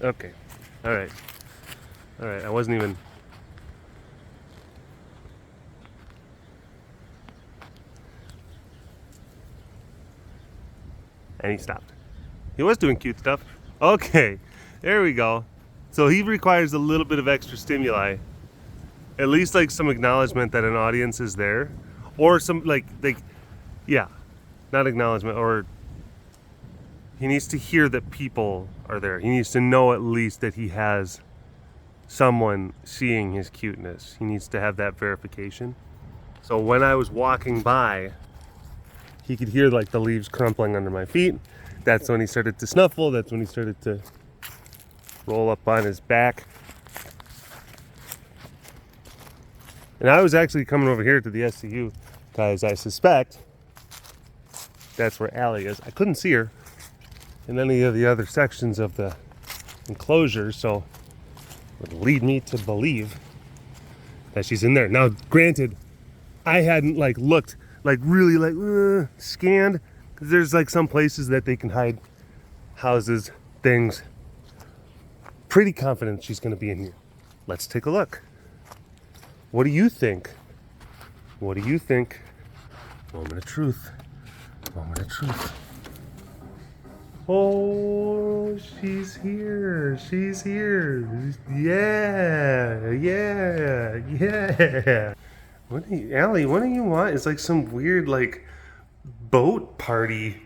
Okay. All right. I wasn't even. And he stopped. He was doing cute stuff. Okay. There we go. So he requires a little bit of extra stimuli. At least like some acknowledgement that an audience is there. Or some yeah. Not acknowledgement, or he needs to hear that people are there. He needs to know at least that he has someone seeing his cuteness. He needs to have that verification. So when I was walking by, he could hear like the leaves crumpling under my feet. That's when he started to snuffle. That's when he started to roll up on his back. And I was actually coming over here to the SCU because I suspect that's where Allie is. I couldn't see her in any of the other sections of the enclosure, so it would lead me to believe that she's in there. Now, granted, I hadn't looked, really scanned, because there's some places that they can hide houses, things. Pretty confident she's going to be in here. Let's take a look. What do you think? What do you think? Moment of truth. Moment of truth. Oh, she's here. She's here. Yeah. Allie, what do you want? It's like some weird, boat party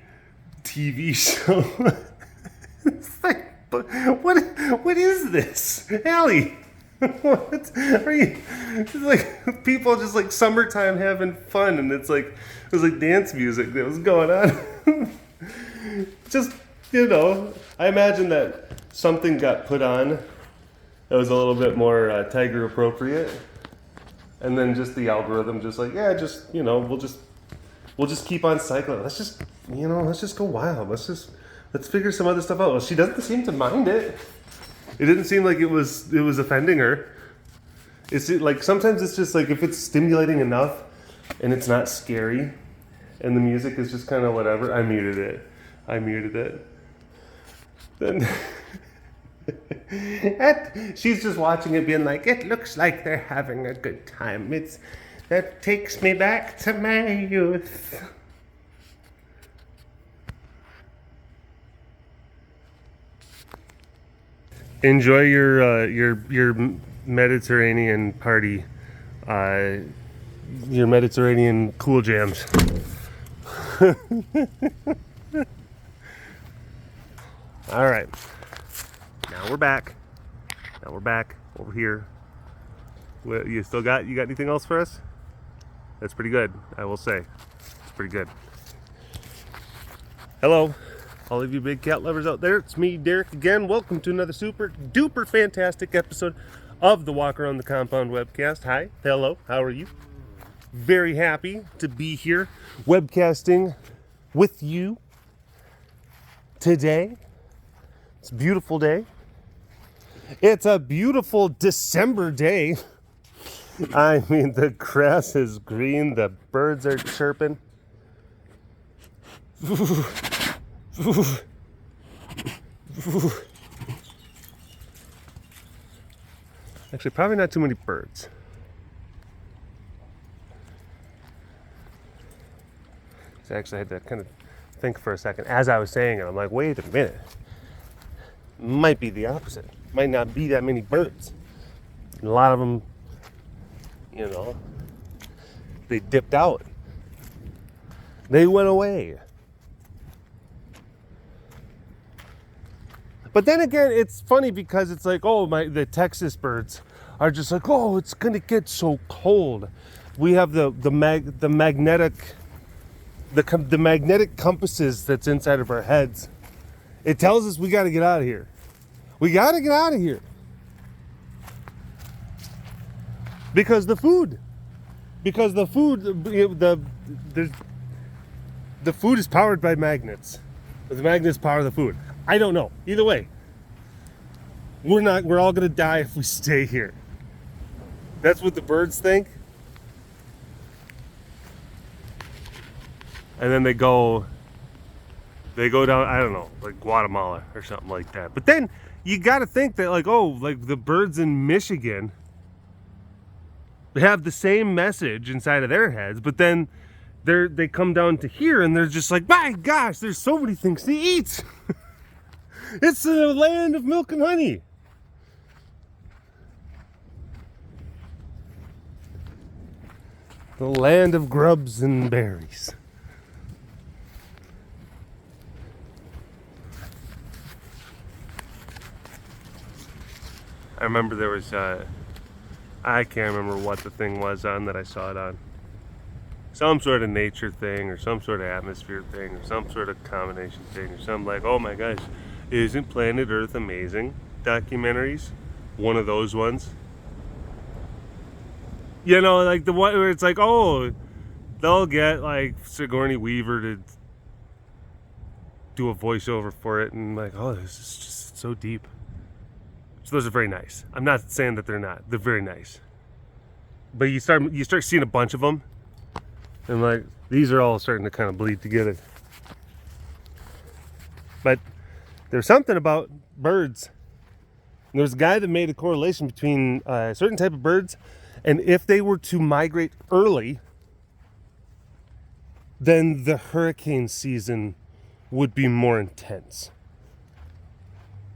TV show. It's like, what is this? Allie, what are you? It's like people just summertime having fun, and it was like dance music that was going on. Just, I imagine that something got put on that was a little bit more tiger appropriate, and then just the algorithm we'll just keep on cycling. Let's just go wild. Let's figure some other stuff out. Well, she doesn't seem to mind it. It didn't seem like it was offending her. It's sometimes it's just if it's stimulating enough and it's not scary and the music is just kind of whatever. I muted it. Then she's just watching it being like, it looks like they're having a good time. That takes me back to my youth. Enjoy your Mediterranean party, your Mediterranean cool jams. All right, now we're back over here. You got anything else for us? That's pretty good, I will say. It's pretty good. Hello, all of you big cat lovers out there. It's me, Derek, again. Welcome to another super duper fantastic episode of the Walk Around the Compound webcast. Hi, hello, how are you? Very happy to be here webcasting with you today. It's a beautiful day. It's a beautiful December day. I mean, the grass is green, the birds are chirping. Actually, probably not too many birds. So actually, I had to kind of think for a second as I was saying it. I'm like, wait a minute. Might be the opposite. Might not be that many birds. And a lot of them, they dipped out. They went away. But then again, it's funny because it's like, the Texas birds are just like, oh, it's gonna get so cold. We have the magnetic compasses that's inside of our heads. It tells us we got to get out of here. We got to get out of here because the food is powered by magnets. The magnets power the food. I don't know. Either way, we're all gonna die if we stay here. That's what the birds think. And then they go down, I don't know, like Guatemala or something like that. But then you got to think that like the birds in Michigan, they have the same message inside of their heads, but then they come down to here and they're just like, my gosh, there's so many things to eat. It's the land of milk and honey. The land of grubs and berries. I remember there was, I can't remember what the thing was on that I saw it on. Some sort of nature thing or some sort of atmosphere thing or some sort of combination thing or something like, oh my gosh, isn't Planet Earth amazing? Documentaries. One of those ones. You know, like the one where it's like, oh, they'll get like Sigourney Weaver to do a voiceover for it and like, oh, this is just so deep. So those are very nice. I'm not saying that they're not. They're very nice. But you start seeing a bunch of them, and like these are all starting to kind of bleed together. But there's something about birds. And there's a guy that made a correlation between a certain type of birds, and if they were to migrate early, then the hurricane season would be more intense.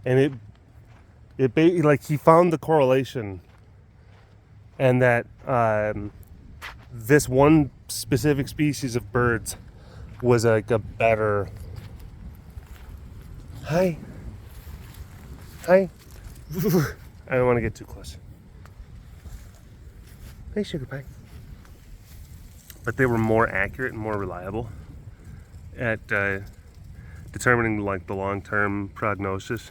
And like he found the correlation, and that this one specific species of birds was like a better. Hi. I don't want to get too close. Hey, sugar pie. But they were more accurate and more reliable at determining like the long-term prognosis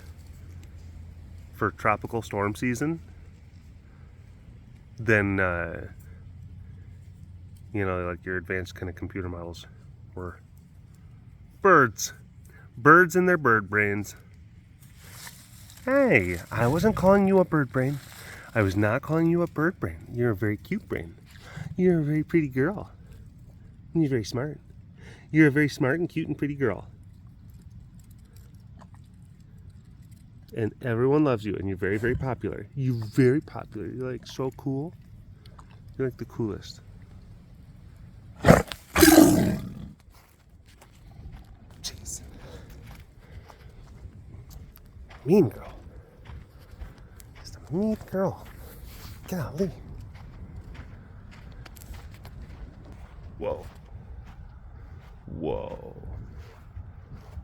for tropical storm season than like your advanced kind of computer models were. Birds and their bird brains. Hey, I wasn't calling you a bird brain. I was not calling you a bird brain. You're a very cute brain. You're a very pretty girl. And you're very smart. You're a very smart and cute and pretty girl. And everyone loves you, and you're very, very popular. You're very popular. You're like so cool. You're like the coolest. Jeez. Mean girl. Just a mean girl. Golly. Whoa. Whoa.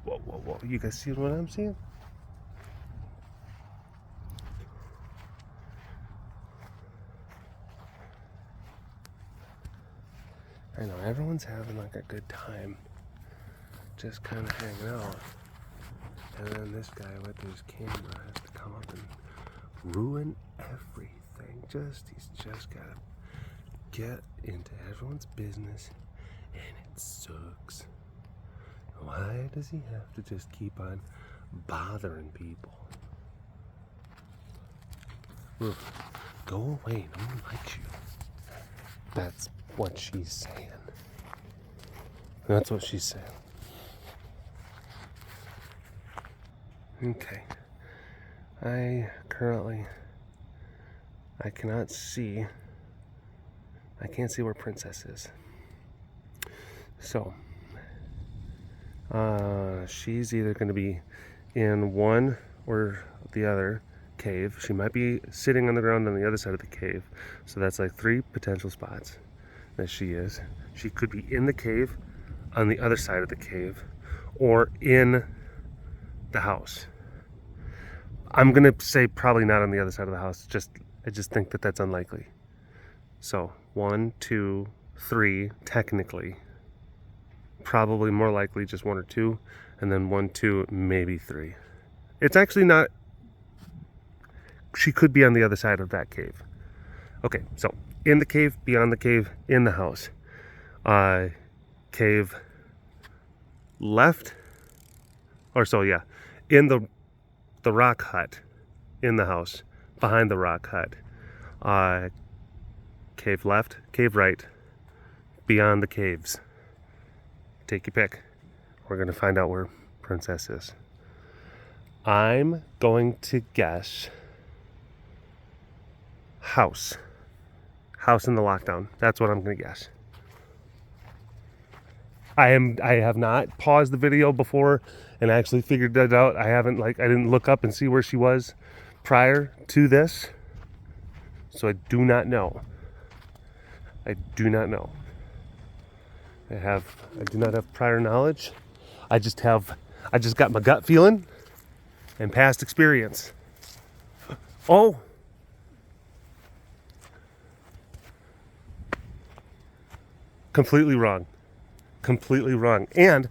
Whoa, whoa, whoa. You guys see what I'm seeing? I know, everyone's having like a good time, just kind of hanging out, and then this guy with his camera has to come up and ruin everything. He's just gotta get into everyone's business, and it sucks. Why does he have to just keep on bothering people? Ugh. Go away, no one likes you. That's what she's saying. That's what she's saying. Okay. I can't see where Princess is. So, she's either going to be in one or the other cave. She might be sitting on the ground on the other side of the cave. So that's like 3 potential spots that she is. She could be in the cave, on the other side of the cave, or in the house. I'm gonna say probably not on the other side of the house, just I just think that that's unlikely. So 1, 2, 3, technically. Probably more likely just 1 or 2, and then 1, 2, maybe 3. It's actually not. She could be on the other side of that cave. Okay, so in the cave, beyond the cave, in the house. Cave left, or so yeah, in the rock hut, in the house, behind the rock hut. Cave left, cave right, beyond the caves. Take your pick. We're gonna find out where Princess is. I'm going to guess house. House in the lockdown. That's what I'm gonna guess. I have not paused the video before and actually figured that out. I didn't look up and see where she was prior to this. So I do not know. I do not know. I do not have prior knowledge. I just got my gut feeling and past experience. Oh. Completely wrong. Completely wrong. And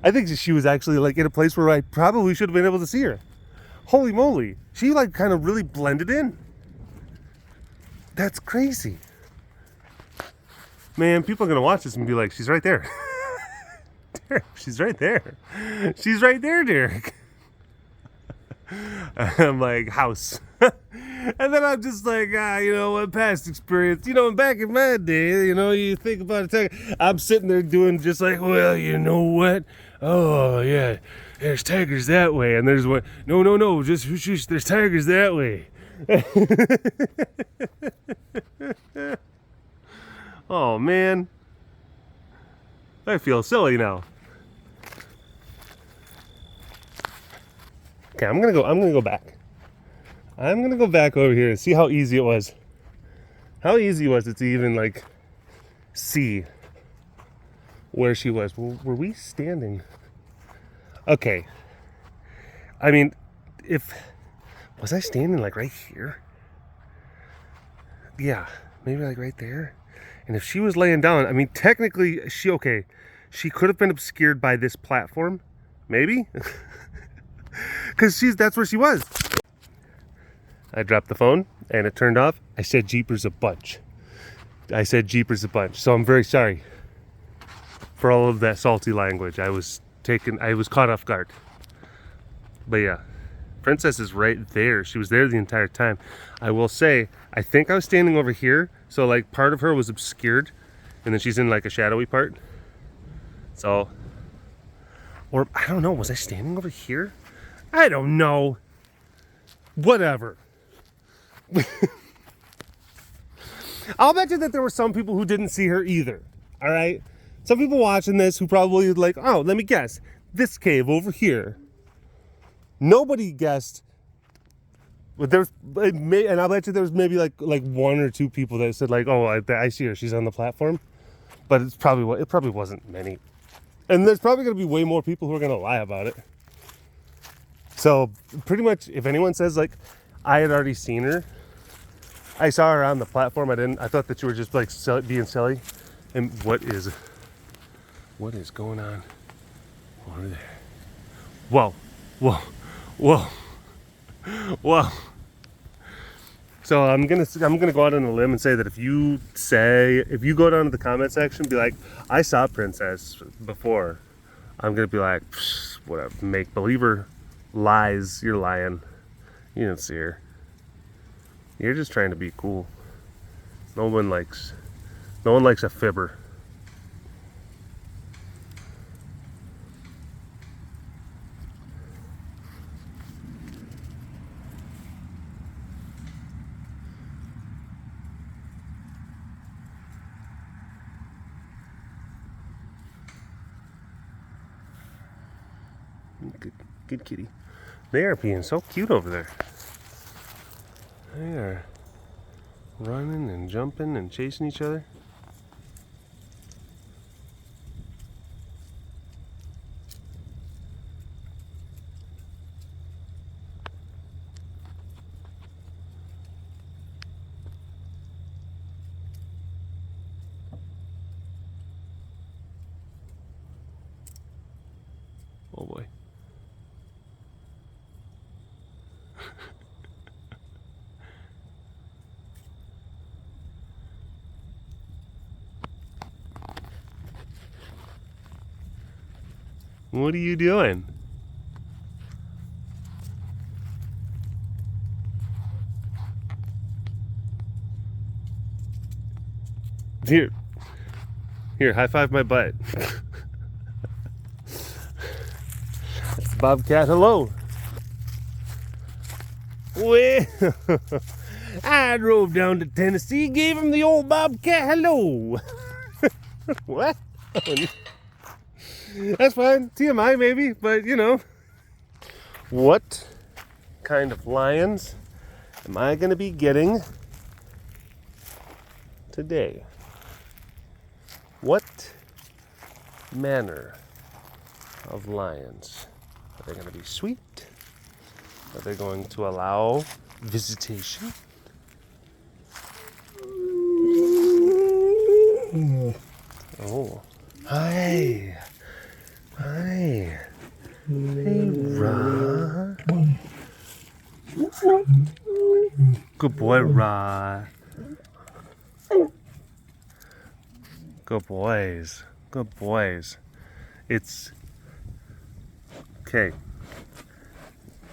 I think she was actually like in a place where I probably should have been able to see her. Holy moly. She like kind of really blended in. That's crazy. Man, people are going to watch this and be like, she's right there. Derek, she's right there. She's right there, Derek. I'm like, house. And then I'm just like, you know what, past experience. You know, back in my day, you know, you think about it. I'm sitting there doing just like, well, you know what? Oh, yeah, there's tigers that way. And there's one, no, just there's tigers that way. Oh, man. I feel silly now. Okay, I'm gonna go back. I'm gonna go back over here and see how easy it was. How easy was it to even like see where she was? Were we standing? Okay. I mean, was I standing like right here? Yeah, maybe like right there. And if she was laying down, I mean, technically she could have been obscured by this platform, maybe. Because that's where she was. I dropped the phone and it turned off. I said jeepers a bunch. So I'm very sorry for all of that salty language. I was caught off guard. But yeah, Princess is right there. She was there the entire time. I will say, I think I was standing over here. So like part of her was obscured and then she's in like a shadowy part. So, or I don't know, was I standing over here? I don't know. Whatever. I'll bet you that there were some people who didn't see her either. All right? Some people watching this who probably like, oh, let me guess. This cave over here. Nobody guessed. But and I'll bet you there was maybe like 1 or 2 people that said like, oh, I see her. She's on the platform. But it probably wasn't many. And there's probably going to be way more people who are going to lie about it. So pretty much if anyone says like, I had already seen her, I saw her on the platform. I thought that you were just like being silly. And what is going on over there? Whoa. So I'm gonna go out on a limb and say that if you go down to the comment section and be like, I saw Princess before, I'm gonna be like, whatever, make believer, lies, you're lying. You didn't see her. You're just trying to be cool. No one likes a fibber. Good kitty. They are being so cute over there. They are running and jumping and chasing each other. What are you doing? Here, high five my butt. That's the bobcat. Hello. Well, I drove down to Tennessee, gave him the old bobcat hello. What? That's fine. TMI maybe, but you know. What kind of lions am I going to be getting today? What manner of lions? Are they going to be sweet? Are they going to allow visitation? Oh, hi. Hi. Hey, Ra. Good boy, Ra. Good boys. Good boys. It's okay.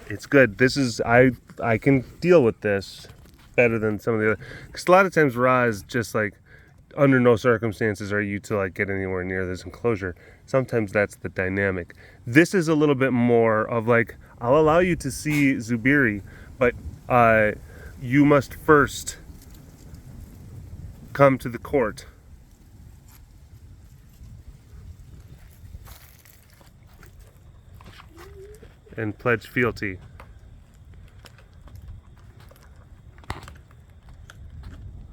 It's good. This is I can deal with this better than some of the other. Because a lot of times Ra is just like, under no circumstances are you to like get anywhere near this enclosure. Sometimes that's the dynamic. This is a little bit more of like, I'll allow you to see Zubiri, but you must first come to the court. And pledge fealty.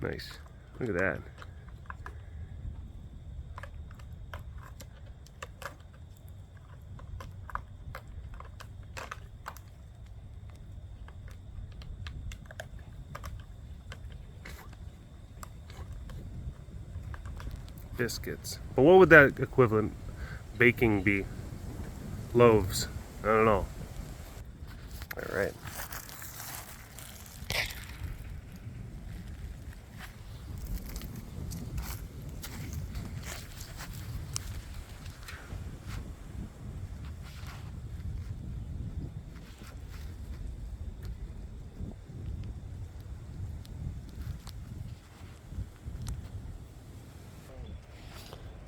Nice. Look at that. Biscuits. But what would that equivalent baking be? Loaves. I don't know. All right.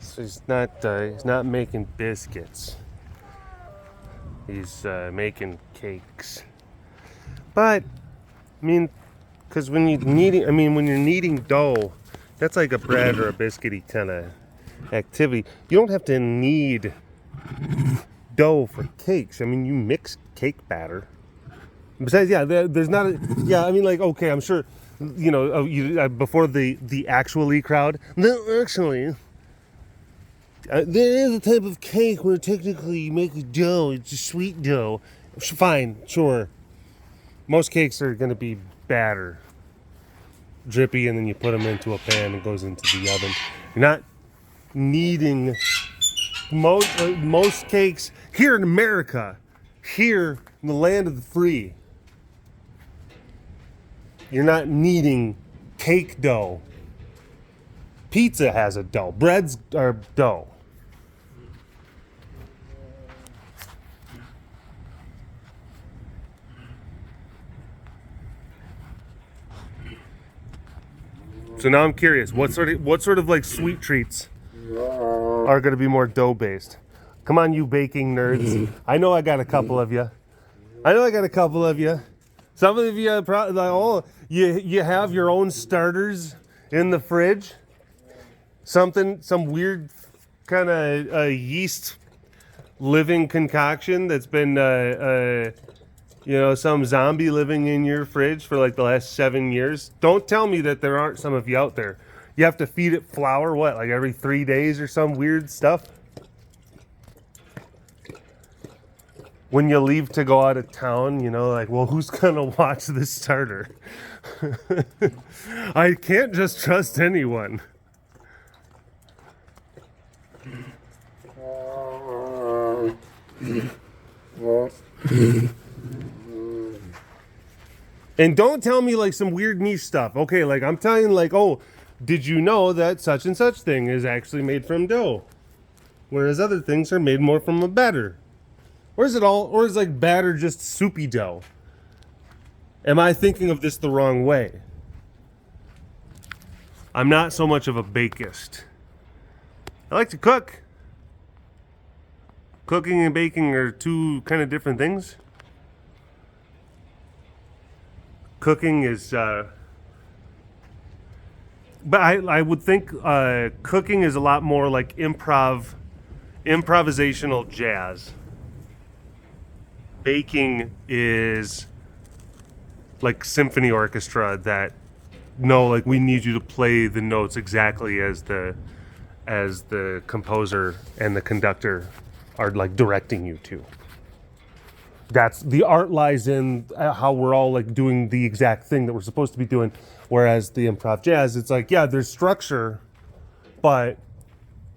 So he's not making biscuits. He's making cakes. But I mean, because when you're kneading dough, that's like a bread or a biscuity kind of activity. You don't have to knead dough for cakes. I mean, you mix cake batter. Besides, yeah, there's not a, yeah, I mean, like, okay, I'm sure, you know, before the actually crowd, no, actually, there is a type of cake where technically you make a dough. It's a sweet dough. Fine, sure. Most cakes are going to be batter, drippy, and then you put them into a pan and it goes into the oven. You're not kneading most cakes here in America, here in the land of the free. You're not kneading cake dough. Pizza has a dough. Breads are dough. So now I'm curious, what sort of like sweet treats are going to be more dough based? Come on, you baking nerds. I know I got a couple of you. Some of you probably like, oh, you have your own starters in the fridge. Some weird kind of yeast living concoction that's been some zombie living in your fridge for like the last 7 years. Don't tell me that there aren't some of you out there. You have to feed it flour, what, like every 3 days or some weird stuff? When you leave to go out of town, you know, like, well, who's gonna watch this starter? I can't just trust anyone. And don't tell me like some weird niche stuff. Okay, like I'm telling you, like, oh, did you know that such and such thing is actually made from dough? whereas other things are made more from a batter. Or is it all, or is like batter just soupy dough? Am I thinking of this the wrong way? I'm not so much of a bakist. I like to cook. Cooking and baking are two kind of different things. Cooking is, but I would think cooking is a lot more like improvisational jazz. Baking is like symphony orchestra that, no, like we need you to play the notes exactly as the composer and the conductor are like directing you to. That's the art lies in how we're all like doing the exact thing that we're supposed to be doing. Whereas the improv jazz, it's like, yeah, there's structure, but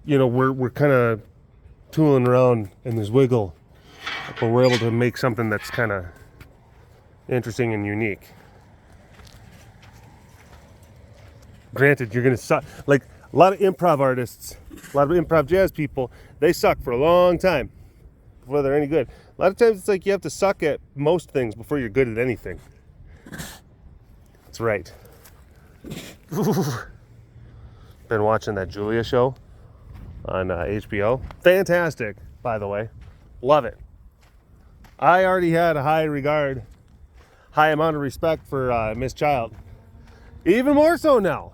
you know, we're kind of tooling around and there's wiggle, but we're able to make something that's kind of interesting and unique. Granted, you're gonna suck. Like a lot of improv artists, a lot of improv jazz people, they suck for a long time before they're any good. A lot of times it's like you have to suck at most things before you're good at anything. That's right. Been watching that Julia show on HBO. Fantastic, by the way. Love it. I already had a high amount of respect for Miss Child. Even more so now.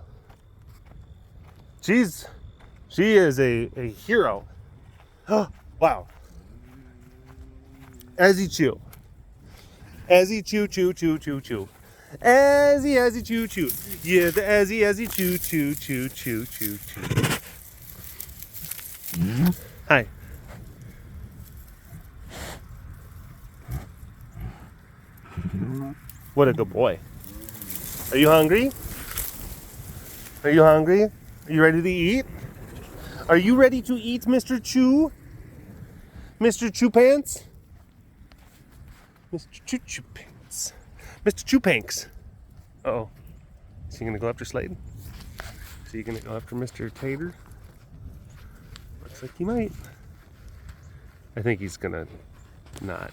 She is a hero. Wow. As he chew. As he chew. As he chew. Yeah, the as he chew. Hi. What a good boy. Are you hungry? Are you hungry? Are you ready to eat? Are you ready to eat, Mr. Chew? Mr. Chew Pants? Mr. Chew Pants. Mr. Chew Panks. Uh-oh. Is he going to go after Slayton? Is he going to go after Mr. Tater? Looks like he might. I think he's going to not.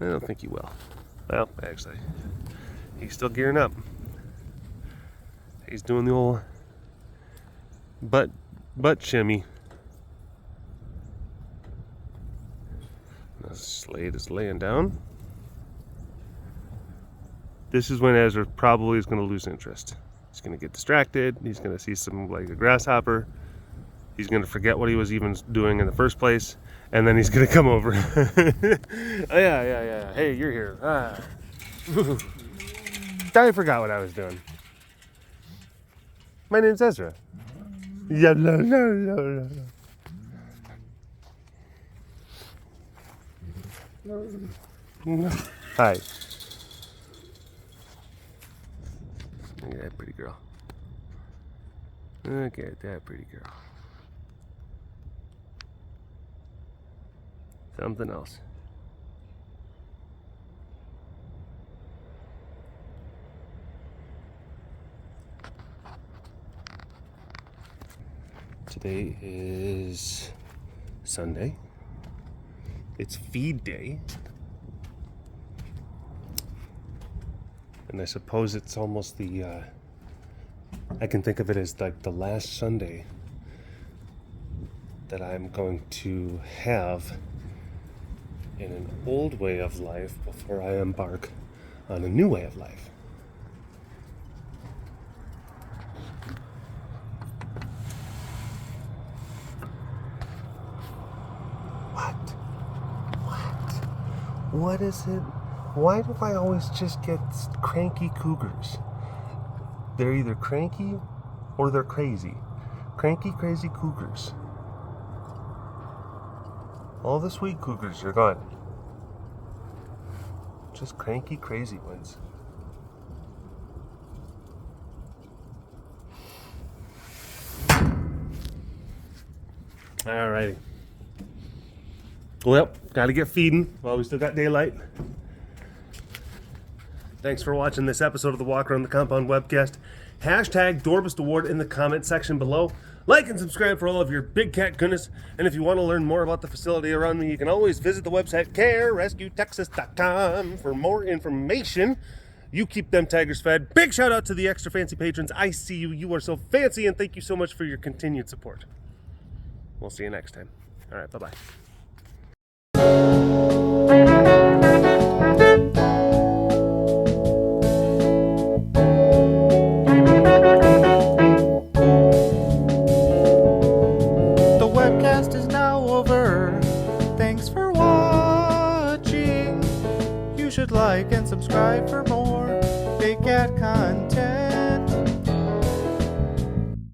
I don't think he will. Well, actually, he's still gearing up. He's doing the old butt shimmy. The Slade is laying down. This is when Ezra probably is going to lose interest. He's going to get distracted. He's going to see some like a grasshopper. He's going to forget what he was even doing in the first place. And then he's going to come over. Oh, yeah. Hey, you're here. I forgot what I was doing. My name's Ezra. Yeah, no. Hi. Look at that pretty girl. Look at that pretty girl. Something else. Today is Sunday. It's feed day. And I suppose it's almost the, I can think of it as like the last Sunday that I'm going to have in an old way of life before I embark on a new way of life. What is it? Why do I always just get cranky cougars? They're either cranky or they're crazy. Cranky, crazy cougars. All the sweet cougars are gone. Just cranky, crazy ones. Alrighty. Well, gotta get feeding while we still got daylight. Thanks for watching this episode of the Walk Around the Compound webcast. Hashtag Dorbist Award in the comment section below. Like and subscribe for all of your big cat goodness. And if you want to learn more about the facility around me, you can always visit the website carerescuetexas.com for more information. You keep them tigers fed. Big shout out to the extra fancy patrons. I see you. You are so fancy, and thank you so much for your continued support. We'll see you next time. All right, bye-bye.